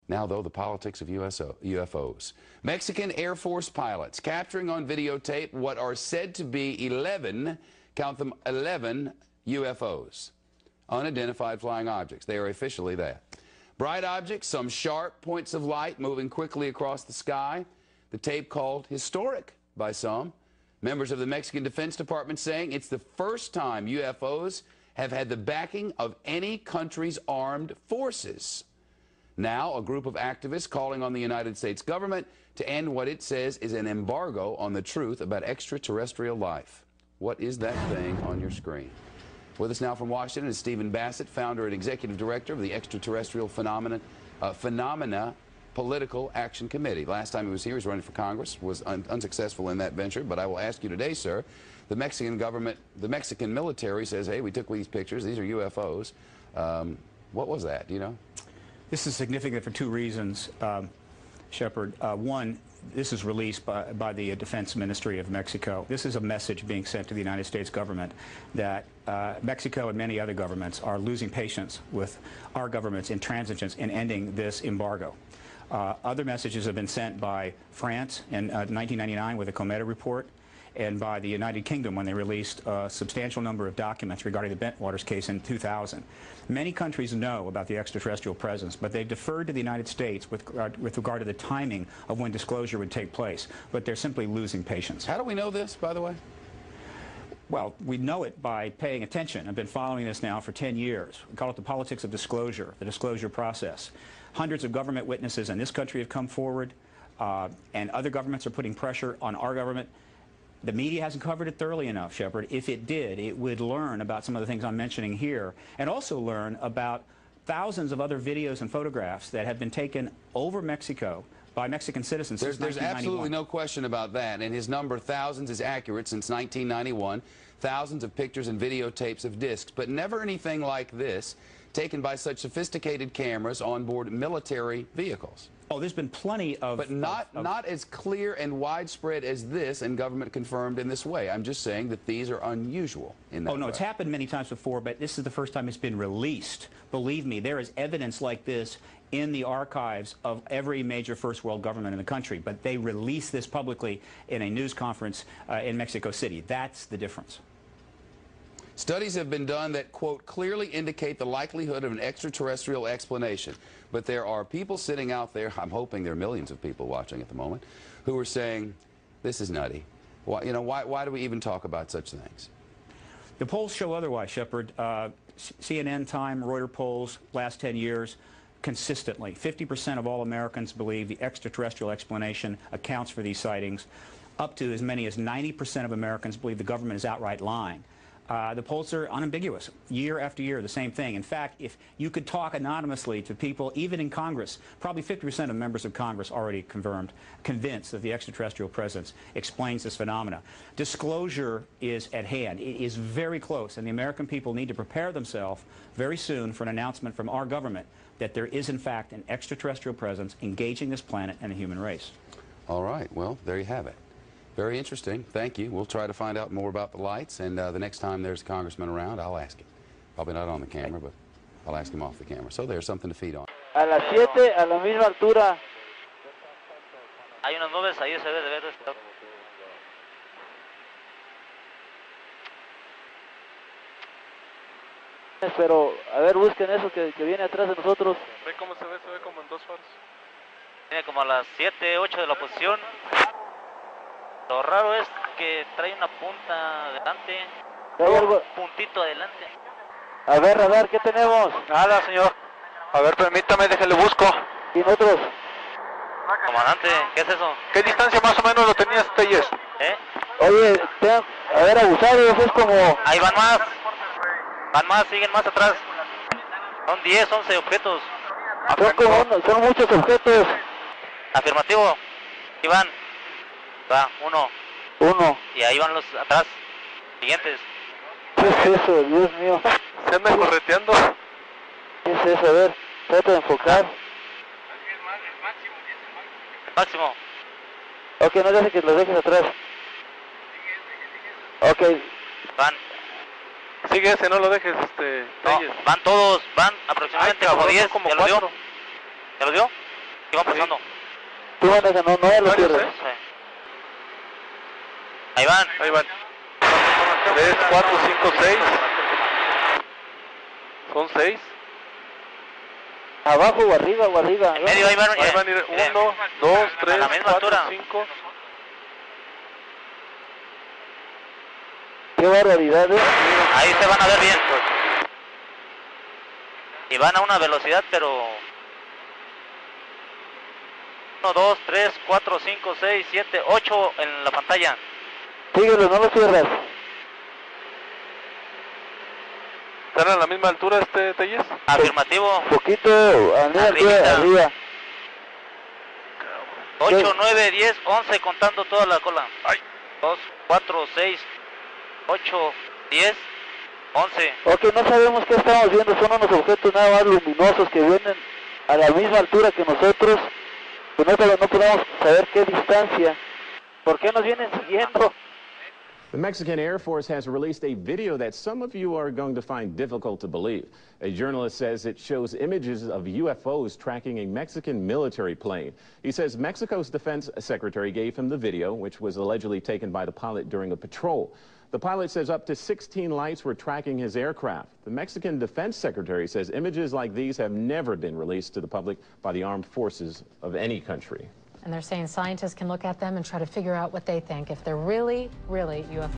Now, though, the politics of UFOs. Mexican Air Force pilots capturing on videotape what are said to be 11, count them, 11 UFOs, unidentified flying objects. They are officially that. Bright objects, some sharp points of light moving quickly across the sky. The tape called historic by some. Members of the Mexican Defense Department saying it's the first time UFOs have had the backing of any country's armed forces. Now, a group of activists calling on the United States government to end what it says is an embargo on the truth about extraterrestrial life. What is that thing on your screen? With us now from Washington is Stephen Bassett, founder and executive director of the Extraterrestrial Phenomena Political Action Committee. Last time he was here, he was running for Congress, was unsuccessful in that venture. But I will ask you today, sir, the Mexican government, the Mexican military says, hey, we took these pictures, these are UFOs. What was that, do you know? This is significant for two reasons, Shepard. One, this is released by the Defense Ministry of Mexico. This is a message being sent to the United States government that Mexico and many other governments are losing patience with our government's intransigence in ending this embargo. Other messages have been sent by France in 1999 with the Cometa report, and by the United Kingdom when they released a substantial number of documents regarding the Bentwaters case in 2000. Many countries know about the extraterrestrial presence, but they've deferred to the United States with regard to the timing of when disclosure would take place, but they're simply losing patience. How do we know this, by the way? Well, we know it by paying attention. I've been following this now for 10 years. We call it the politics of disclosure, the disclosure process. Hundreds of government witnesses in this country have come forward, and other governments are putting pressure on our government. The media hasn't covered it thoroughly enough, Shepard. If it did, it would learn about some of the things I'm mentioning here, and also learn about thousands of other videos and photographs that have been taken over Mexico by Mexican citizens since 1991. There's absolutely no question about that, and his number, thousands, is accurate since 1991. Thousands of pictures and videotapes of discs, but never anything like this, taken by such sophisticated cameras on board military vehicles. Oh, there's been plenty of... But not as clear and widespread as this, and government confirmed in this way. I'm just saying that these are unusual in that way. Oh, no, it's happened many times before, but this is the first time it's been released. Believe me, there is evidence like this in the archives of every major first world government in the country, but they release this publicly in a news conference in Mexico City. That's the difference. Studies have been done that, quote, clearly indicate the likelihood of an extraterrestrial explanation. But there are people sitting out there, I'm hoping there are millions of people watching at the moment, who are saying, this is nutty. Why, you know, why do we even talk about such things? The polls show otherwise, Shepard. CNN, Time, Reuters polls, last 10 years, consistently, 50% of all Americans believe the extraterrestrial explanation accounts for these sightings. Up to as many as 90% of Americans believe the government is outright lying. The polls are unambiguous. Year after year, the same thing. In fact, if you could talk anonymously to people, even in Congress, probably 50% of members of Congress already convinced that the extraterrestrial presence explains this phenomena. Disclosure is at hand. It is very close, and the American people need to prepare themselves very soon for an announcement from our government that there is, in fact, an extraterrestrial presence engaging this planet and the human race. All right. Well, there you have it. Very interesting. Thank you. We'll try to find out more about the lights, and the next time there's a congressman around, I'll ask him. Probably not on the camera, but I'll ask him off the camera. So there's something to feed on. A las 7, a la misma altura. Hay unas nubes ahí, se debe de ver esto. Pero, a ver, busquen eso que viene atrás de nosotros. ¿Ve cómo se ve? Se ve como en dos faros. Viene como a las 7, 8 de la posición. Lo raro es que trae una punta adelante, un puntito adelante. A ver, radar, ¿qué tenemos? Nada, señor. A ver, permítame, déjale busco. ¿Y nosotros? Comandante, ¿qué es eso? ¿Qué distancia más o menos lo tenías, Telles? Oye, a ver, abusados, es como... Ahí van más, siguen más atrás. Son 10, 11 objetos. Son muchos objetos. Afirmativo. Ahí van. Va, uno. Y ahí van los atrás, siguientes. ¿Qué es eso? Dios mío. Se anda correteando. ¿Qué es eso? A ver, trata de enfocar. Máximo. Ok, no dejes que los dejes atrás. Ok. Van. Sigue ese, no lo dejes, No, van todos, van aproximadamente como 10. Como ¿Ya lo dio? 4. ¿Ya lo dio? Y van pasando. Tú manejas, no lo pierdes. Sí. Ahí van. Ahí van. 3, 4, 5, 6. Son 6. Abajo o arriba o arriba. En medio, ahí van. Ahí van a ir 1, 2, 3, la misma 4, altura. 5. Qué barbaridad, ¿eh? Ahí se van a ver bien. Y van a una velocidad, pero... 1, 2, 3, 4, 5, 6, 7, 8 en la pantalla. Síguelo, no lo cierras. ¿Están a la misma altura Telles? Afirmativo. Poquito, Arribita. arriba. 8, 9, 10, 11 contando toda la cola. 2, 4, 6, 8, 10, 11. Ok, no sabemos qué estamos viendo, son unos objetos nada más luminosos que vienen a la misma altura que nosotros. Pues no podemos saber qué distancia. ¿Por qué nos vienen siguiendo? The Mexican Air Force has released a video that some of you are going to find difficult to believe. A journalist says it shows images of UFOs tracking a Mexican military plane. He says Mexico's defense secretary gave him the video, which was allegedly taken by the pilot during a patrol. The pilot says up to 16 lights were tracking his aircraft. The Mexican defense secretary says images like these have never been released to the public by the armed forces of any country. And they're saying scientists can look at them and try to figure out what they think, if they're really, really UFO.